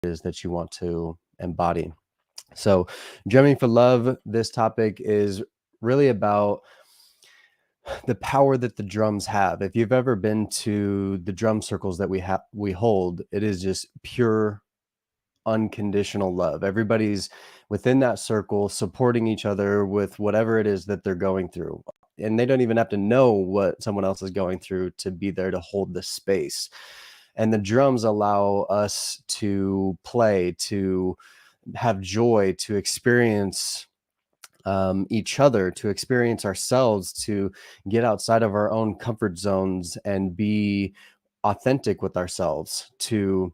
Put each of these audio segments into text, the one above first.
is that you want to embody. So, drumming for love, this topic is really about the power that the drums have. If you've ever been to the drum circles that we hold, it is just pure unconditional love. Everybody's within that circle supporting each other with whatever it is that they're going through. And they don't even have to know what someone else is going through to be there to hold the space. And the drums allow us to play, to have joy, to experience each other, to experience ourselves, to get outside of our own comfort zones and be authentic with ourselves, to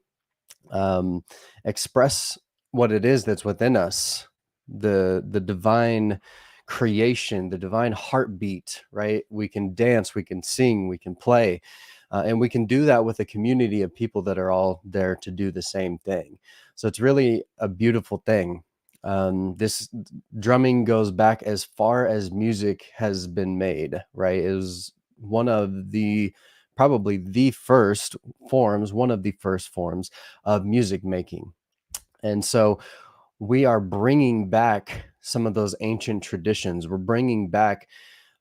um, express what it is that's within us, the divine creation, the divine heartbeat. Right? We can dance, we can sing, we can play, and we can do that with a community of people that are all there to do the same thing. So it's really a beautiful thing. This drumming goes back as far as music has been made, right? It was one of the probably the first forms, one of the first forms of music making. And so we are bringing back some of those ancient traditions. We're bringing back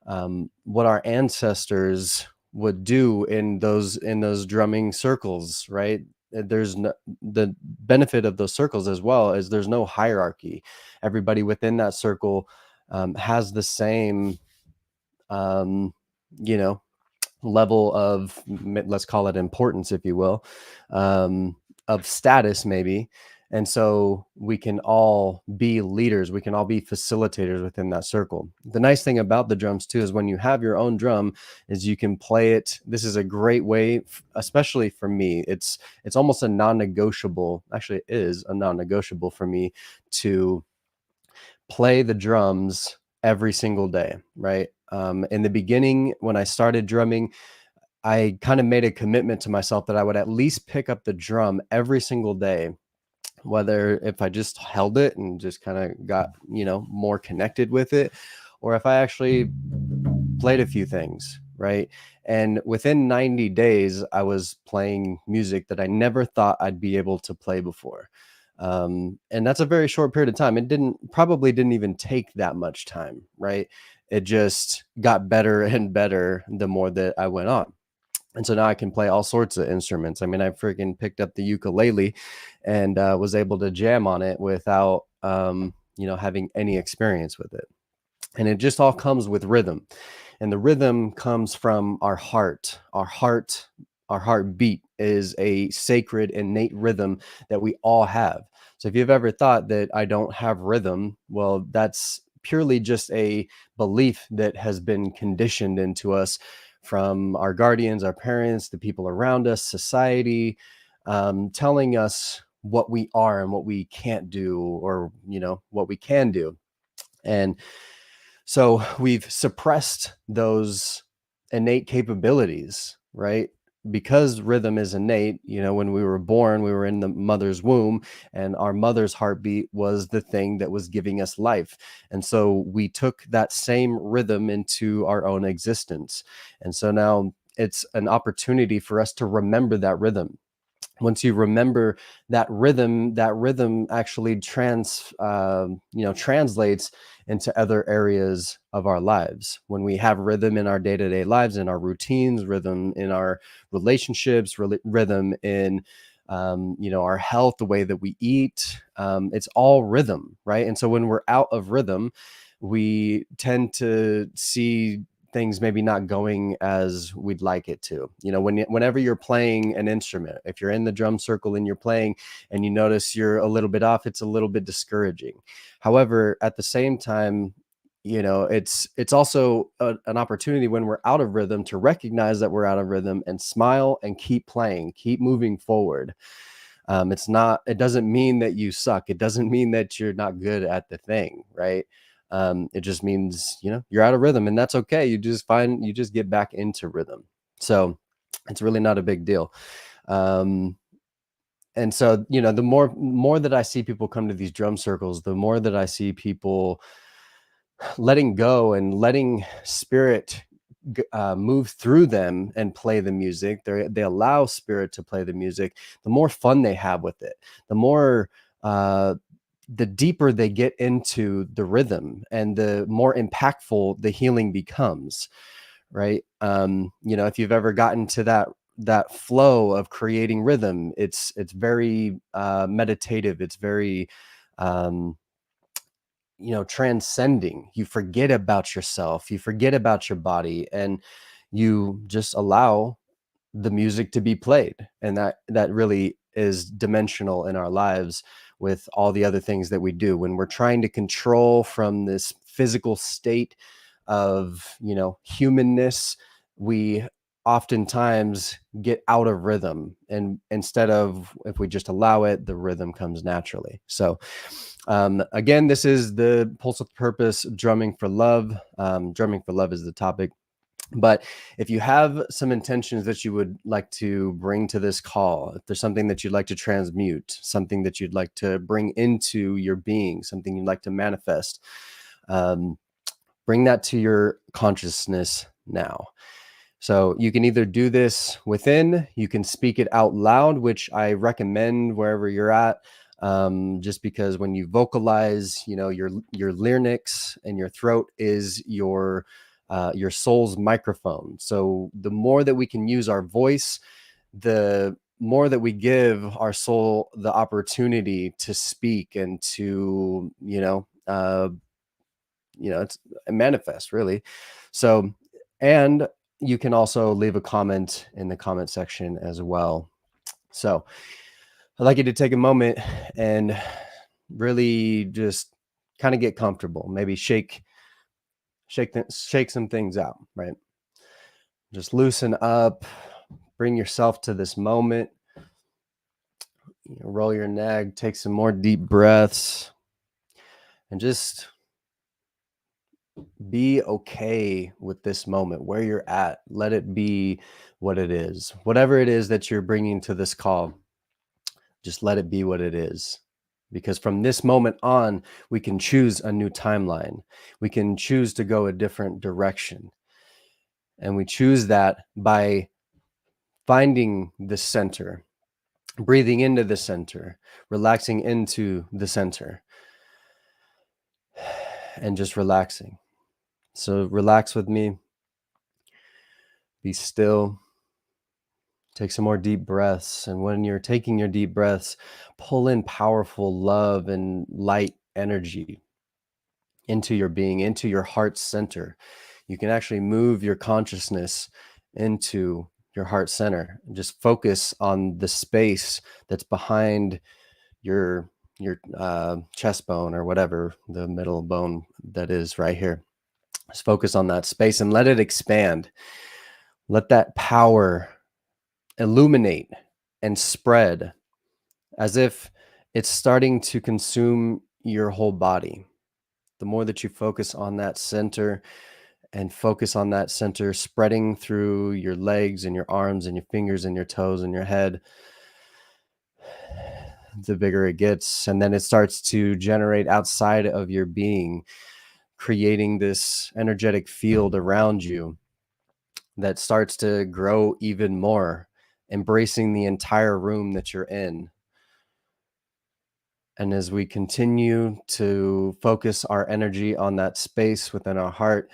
what our ancestors would do in those drumming circles, right? There's no, the benefit of those circles as well is there's no hierarchy. Everybody within that circle has the same, um, you know, level of, let's call it importance, if you will, of status maybe. And so we can all be leaders, we can all be facilitators within that circle. The nice thing about the drums too is when you have your own drum is you can play it. This is a great way, especially for me, it's almost a non-negotiable, actually it is a non-negotiable for me to play the drums every single day, right? In the beginning, when I started drumming, I kind of made a commitment to myself that I would at least pick up the drum every single day, whether if I just held it and just kind of got, more connected with it, or if I actually played a few things, right? And within 90 days, I was playing music that I never thought I'd be able to play before. And that's a very short period of time. It probably didn't even take that much time, right? It just got better and better the more that I went on. And so now I can play all sorts of instruments. I mean, I freaking picked up the ukulele and was able to jam on it without, having any experience with it. And it just all comes with rhythm. And the rhythm comes from our heart. Our heartbeat is a sacred, innate rhythm that we all have. So if you've ever thought that I don't have rhythm, well, that's purely just a belief that has been conditioned into us from our guardians, our parents, the people around us, society, telling us what we are and what we can't do, or what we can do. And so we've suppressed those innate capabilities, right? Because rhythm is innate, when we were born, we were in the mother's womb, and our mother's heartbeat was the thing that was giving us life. And so we took that same rhythm into our own existence. And so now it's an opportunity for us to remember that rhythm. Once you remember that rhythm actually translates into other areas of our lives. When we have rhythm in our day-to-day lives, in our routines, rhythm in our relationships, rhythm in our health, the way that we eat, it's all rhythm, right? And so when we're out of rhythm, we tend to see things maybe not going as we'd like it to. Whenever you're playing an instrument, if you're in the drum circle and you're playing and you notice you're a little bit off, it's a little bit discouraging. However, at the same time, it's also an opportunity when we're out of rhythm to recognize that we're out of rhythm and smile and keep playing, keep moving forward. It doesn't mean that you suck. It doesn't mean that you're not good at the thing, right? It just means, you're out of rhythm, and that's okay. You just get back into rhythm. So it's really not a big deal. And so, the more that I see people come to these drum circles, the more that I see people letting go and letting spirit move through them and play the music, they allow spirit to play the music, the more fun they have with it, the more the deeper they get into the rhythm, and the more impactful the healing becomes, right? If you've ever gotten to that flow of creating rhythm, it's very meditative, it's very um, transcending. You forget about yourself, you forget about your body, and you just allow the music to be played. And that really is dimensional in our lives with all the other things that we do when we're trying to control from this physical state of humanness. We oftentimes get out of rhythm, and instead of, if we just allow it, the rhythm comes naturally. So again, this is the Pulse with Purpose Drumming for Love. Drumming for Love is the topic. But if you have some intentions that you would like to bring to this call, if there's something that you'd like to transmute, something that you'd like to bring into your being, something you'd like to manifest, bring that to your consciousness now. So you can either do this within, you can speak it out loud, which I recommend wherever you're at. Just because when you vocalize, your larynx and your throat is your soul's microphone. So the more that we can use our voice, the more that we give our soul the opportunity to speak and to it's manifest, really. So, and you can also leave a comment in the comment section as well. So I'd like you to take a moment and really just kind of get comfortable. Maybe shake some things out, right? Just loosen up, bring yourself to this moment. Roll your neck, take some more deep breaths, and just be okay with this moment where you're at. Let it be what it is. Whatever it is that you're bringing to this call, just let it be what it is. Because from this moment on, we can choose a new timeline. We can choose to go a different direction. And we choose that by finding the center, breathing into the center, relaxing into the center, and just relaxing. So relax with me. Be still. Take some more deep breaths. And when you're taking your deep breaths, pull in powerful love and light energy into your being, into your heart center. You can actually move your consciousness into your heart center. Just focus on the space that's behind your chest bone, or whatever the middle bone that is right here. Just focus on that space and let it expand. Let that power illuminate and spread as if it's starting to consume your whole body. The more that you focus on that center and focus on that center spreading through your legs and your arms and your fingers and your toes and your head, the bigger it gets. And then it starts to generate outside of your being, creating this energetic field around you that starts to grow even more, embracing the entire room that you're in. And as we continue to focus our energy on that space within our heart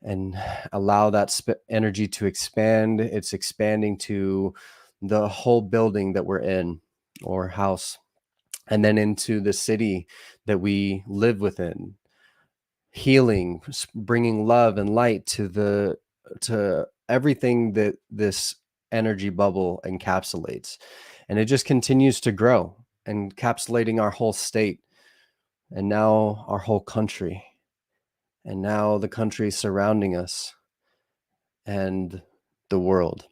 and allow that energy to expand, it's expanding to the whole building that we're in, or house, and then into the city that we live within, healing, bringing love and light to everything that this energy bubble encapsulates. And it just continues to grow, encapsulating our whole state, and now our whole country, and now the country surrounding us, and the world.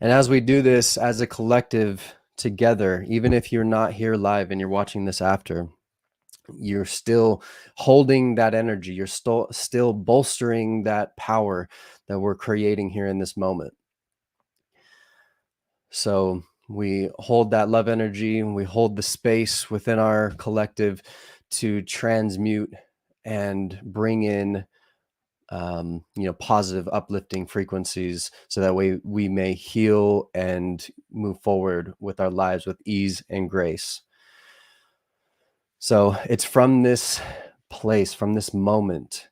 And as we do this as a collective together, even if you're not here live and you're watching this after, you're still holding that energy. You're still bolstering that power that we're creating here in this moment. So we hold that love energy, and we hold the space within our collective to transmute and bring in positive, uplifting frequencies, so that way we may heal and move forward with our lives with ease and grace. So it's from this place, from this moment,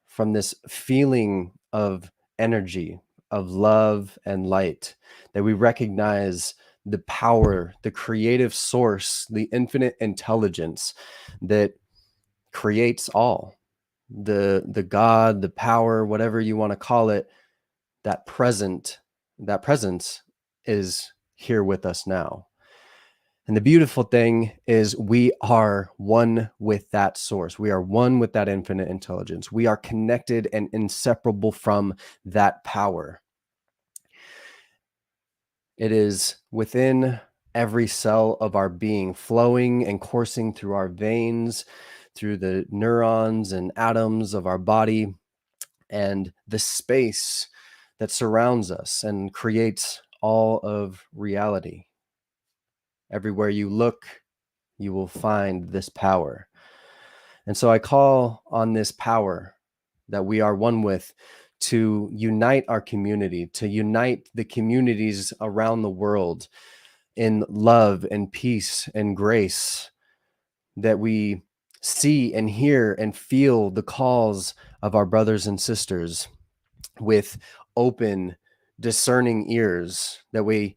from this feeling of energy, of love and light, that we recognize the power, the creative source, the infinite intelligence that creates all, the God, the power, whatever you want to call it, that presence is here with us now. And the beautiful thing is we are one with that source. We are one with that infinite intelligence. We are connected and inseparable from that power. It is within every cell of our being, flowing and coursing through our veins, through the neurons and atoms of our body, and the space that surrounds us and creates all of reality. Everywhere you look, you will find this power. And so I call on this power that we are one with to unite our community, to unite the communities around the world in love and peace and grace, that we see and hear and feel the calls of our brothers and sisters with open, discerning ears, that we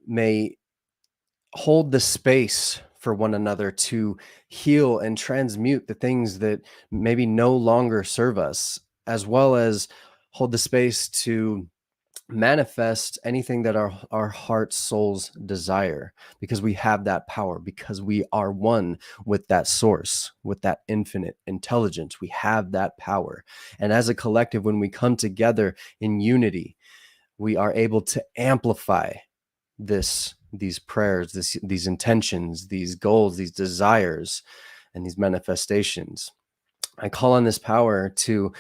may hold the space for one another to heal and transmute the things that maybe no longer serve us, as well as hold the space to manifest anything that our hearts, souls desire, because we have that power, because we are one with that source, with that infinite intelligence. We have that power. And as a collective, when we come together in unity, we are able to amplify these prayers, these intentions, these goals, these desires, and these manifestations. I call on this power to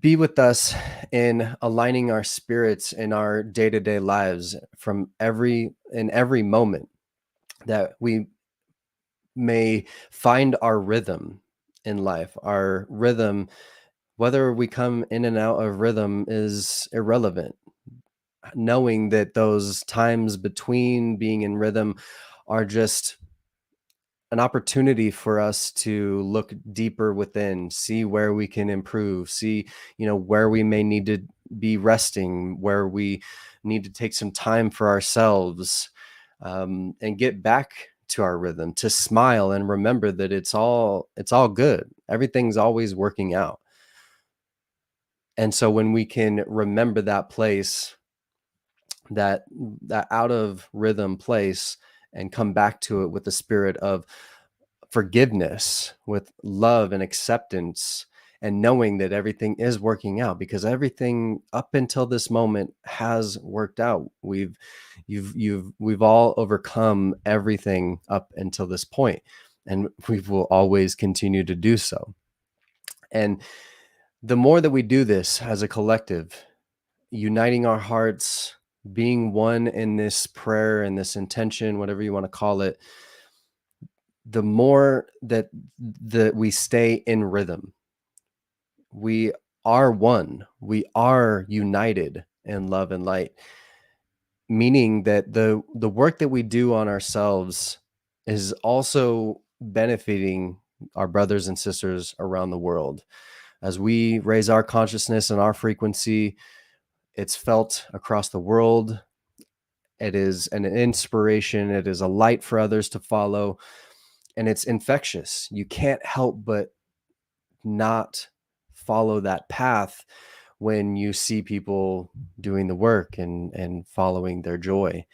be with us in aligning our spirits in our day-to-day lives, in every moment, that we may find our rhythm in life. Our rhythm, whether we come in and out of rhythm, is irrelevant. Knowing that those times between being in rhythm are just an opportunity for us to look deeper within, see where we can improve, see, where we may need to be resting, where we need to take some time for ourselves, and get back to our rhythm, to smile and remember that it's all good. Everything's always working out. And so when we can remember that place, that out of rhythm place, and come back to it with the spirit of forgiveness, with love and acceptance, and knowing that everything is working out, because everything up until this moment has worked out. We've all overcome everything up until this point, and we will always continue to do so. And the more that we do this as a collective, uniting our hearts, being one in this prayer and this intention, whatever you want to call it, the more that we stay in rhythm, we are one, we are united in love and light, meaning that the work that we do on ourselves is also benefiting our brothers and sisters around the world. As we raise our consciousness and our frequency, it's felt across the world. It is an inspiration, it is a light for others to follow, and it's infectious. You can't help but not follow that path when you see people doing the work and following their joy.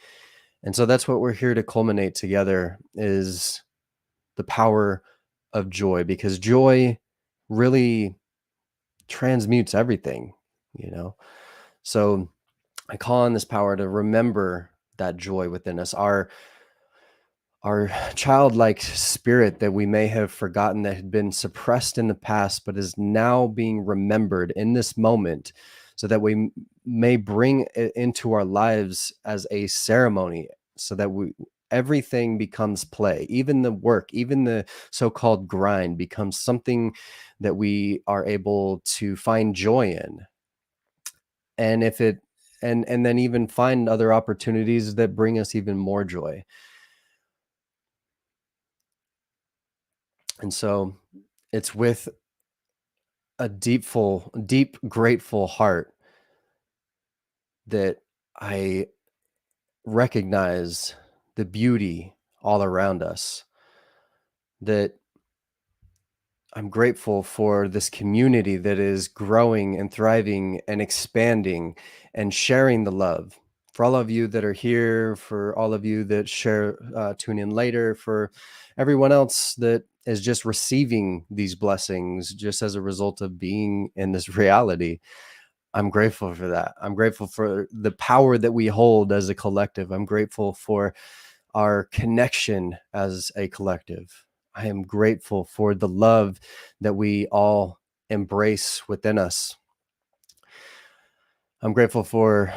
And so that's what we're here to culminate together, is the power of joy, because joy really transmutes everything, you know. So I call on this power to remember that joy within us, our childlike spirit that we may have forgotten, that had been suppressed in the past, but is now being remembered in this moment, so that we may bring it into our lives as a ceremony, so that everything becomes play. Even the work, even the so-called grind becomes something that we are able to find joy in. And if it and then even find other opportunities that bring us even more joy. And so it's with a deep grateful heart that I recognize the beauty all around us, that I'm grateful for this community that is growing and thriving and expanding and sharing the love. For all of you that are here, for all of you that tune in later, for everyone else that is just receiving these blessings just as a result of being in this reality, I'm grateful for that. I'm grateful for the power that we hold as a collective. I'm grateful for our connection as a collective. I am grateful for the love that we all embrace within us. I'm grateful for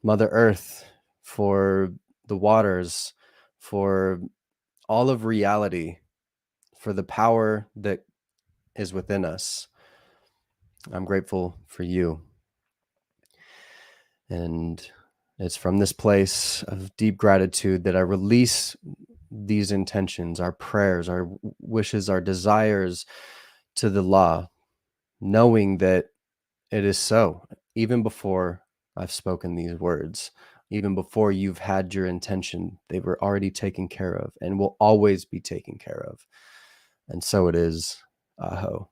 Mother Earth, for the waters, for all of reality, for the power that is within us. I'm grateful for you. And it's from this place of deep gratitude that I release these intentions, our prayers, our wishes, our desires to the law, knowing that it is so, even before I've spoken these words, even before you've had your intention, they were already taken care of and will always be taken care of. And so it is, Aho.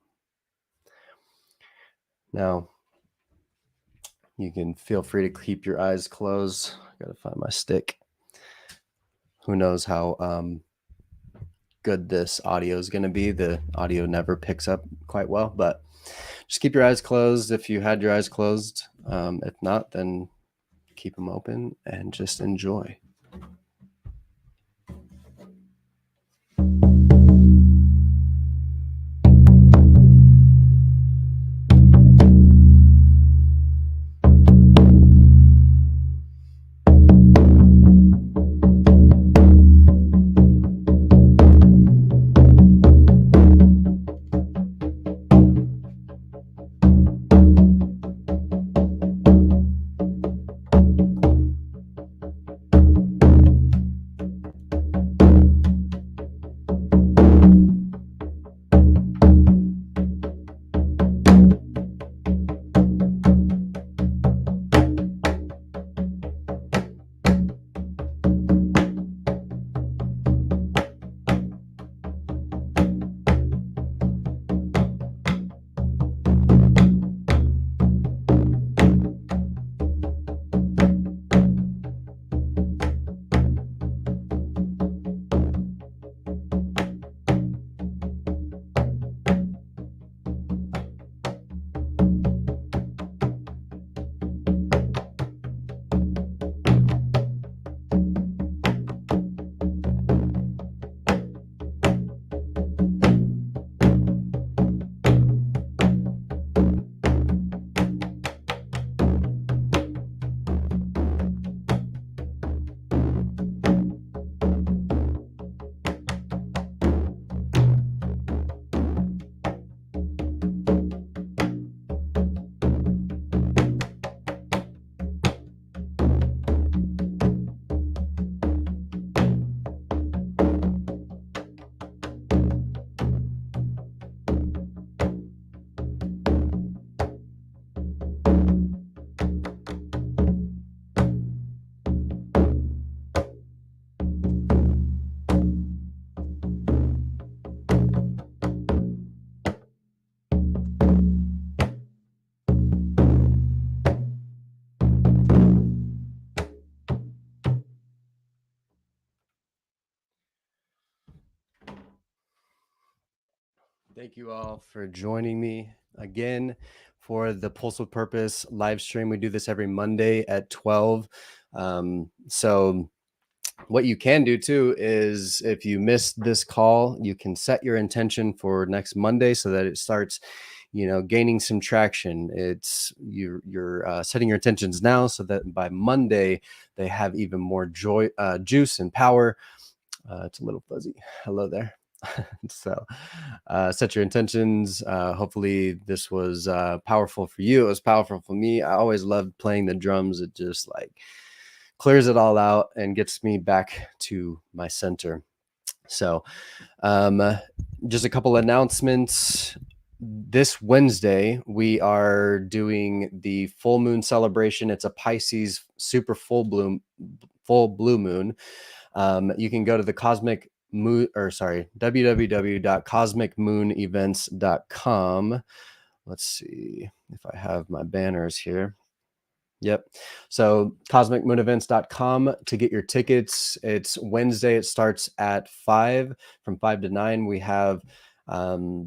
Now, you can feel free to keep your eyes closed. I gotta find my stick. Who knows how good this audio is going to be. The audio never picks up quite well, but just keep your eyes closed if you had your eyes closed. If not, then keep them open and just enjoy. Thank you all for joining me again for the Pulse with Purpose live stream. We do this every Monday at 12. So what you can do too is if you missed this call, you can set your intention for next Monday so that it starts gaining some traction. It's you're setting your intentions now so that by Monday they have even more joy, juice, and power. It's a little fuzzy. Hello there. So set your intentions. Hopefully this was powerful for you. It was powerful for me. I always loved playing the drums. It just like clears it all out and gets me back to my center. So just a couple announcements. This Wednesday, we are doing the full moon celebration. It's a Pisces super full blue moon. You can go to the www.cosmicmoonevents.com. Let's see if I have my banners here. Yep. So cosmicmoonevents.com to get your tickets. It's Wednesday. It starts at 5, from 5 to 9. We have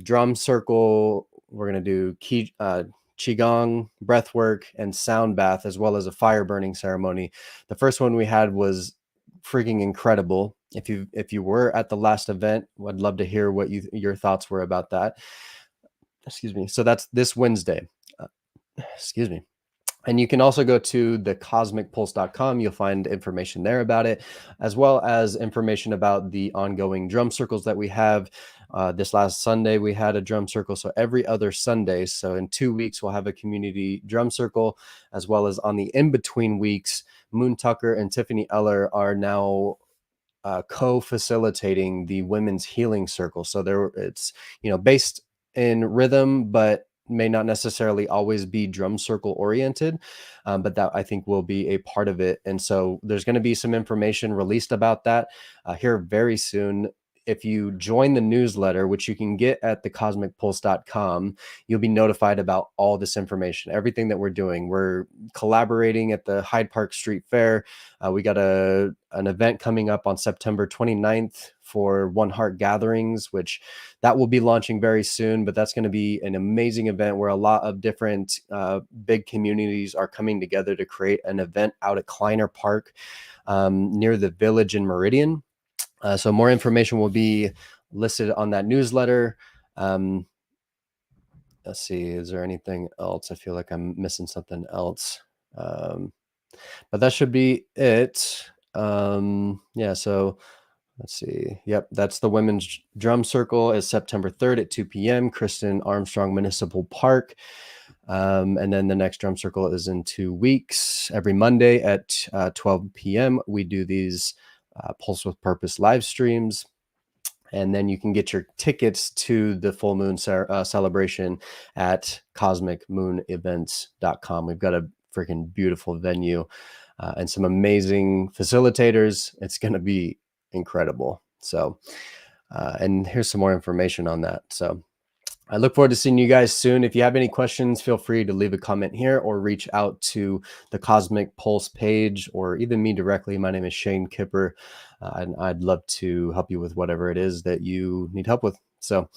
drum circle. We're going to do qigong, breath work, and sound bath, as well as a fire burning ceremony. The first one we had was freaking incredible. If you were at the last event, I'd love to hear what your thoughts were about that. Excuse me. So that's this Wednesday. Excuse me. And you can also go to the cosmicpulse.com. You'll find information there about it, as well as information about the ongoing drum circles that we have. This last Sunday, we had a drum circle. So every other Sunday, so in 2 weeks, we'll have a community drum circle, as well as on the in-between weeks, Moon Tucker and Tiffany Eller are now co-facilitating the women's healing circle. So it's based in rhythm, but may not necessarily always be drum circle oriented, but that I think will be a part of it. And so there's going to be some information released about that here very soon. If you join the newsletter, which you can get at thecosmicpulse.com, you'll be notified about all this information, everything that we're doing. We're collaborating at the Hyde Park Street Fair. We got an event coming up on September 29th for One Heart Gatherings, which that will be launching very soon. But that's going to be an amazing event where a lot of different big communities are coming together to create an event out at Kleiner Park near the Village in Meridian. So more information will be listed on that newsletter. Let's see, is there anything else? I feel like I'm missing something else. But that should be it. Yeah, so let's see. Yep, that's the Women's Drum Circle is September 3rd at 2 p.m., Kristen Armstrong Municipal Park. And then the next drum circle is in 2 weeks. Every Monday at 12 p.m., we do these Pulse with Purpose live streams. And then you can get your tickets to the full moon celebration at cosmicmoonevents.com. We've got a freaking beautiful venue and some amazing facilitators. It's going to be incredible. So, and here's some more information on that. So I look forward to seeing you guys soon. If you have any questions, feel free to leave a comment here or reach out to the Cosmic Pulse page or even me directly. My name is Shane Kipper, and I'd love to help you with whatever it is that you need help with. So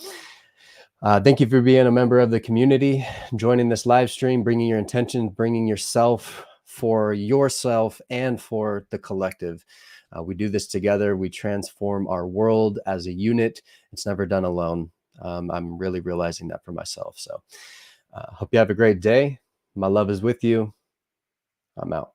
thank you for being a member of the community, joining this live stream, bringing your intention, bringing yourself for yourself and for the collective. We do this together. We transform our world as a unit. It's never done alone. I'm really realizing that for myself. So hope you have a great day. My love is with you. I'm out.